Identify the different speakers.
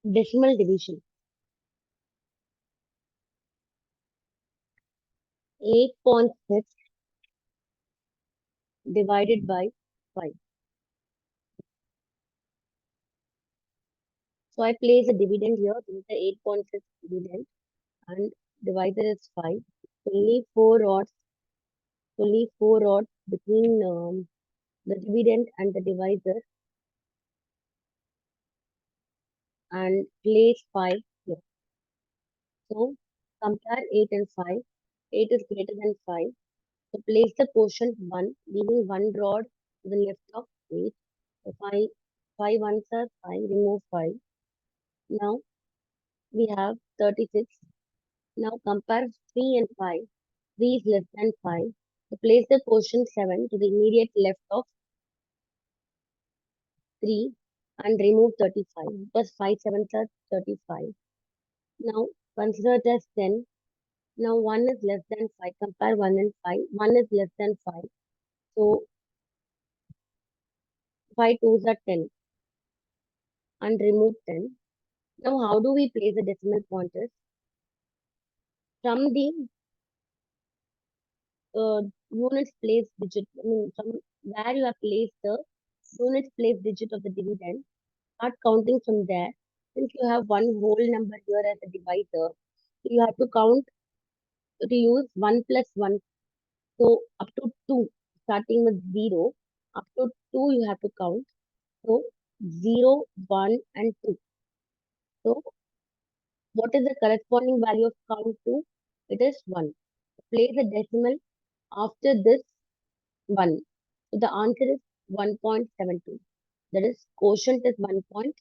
Speaker 1: Decimal division. 8.6 divided by 5. So I place a dividend here. This is the 8.6 dividend and divisor is 5. Only 4 rods, only 4 rods between the dividend and the divisor, and place 5 here. So compare 8 and 5. 8 is greater than 5. So place the quotient 1, leaving 1 rod to the left of 8. So 5 ones are 5, remove 5. Now we have 36. Now compare 3 and 5. 3 is less than 5. So place the quotient 7 to the immediate left of 3 and remove 35. Plus 5 sevens are 35. Now consider it as 10. Now 1 is less than 5. Compare 1 and 5. 1 is less than 5. So 5 twos are 10 and remove 10. Now how do we place the decimal pointers? From the units place digit, from where you have placed the units place digit of the dividend, start counting from there. Since you have one whole number here as a divisor, you have to count to use 1 plus 1. So up to 2, starting with 0, up to 2 you have to count. So 0, 1 and 2. So what is the corresponding value of count 2? It is 1. Place a decimal after this 1. So the answer is 1.72. That is quotient is 1.72.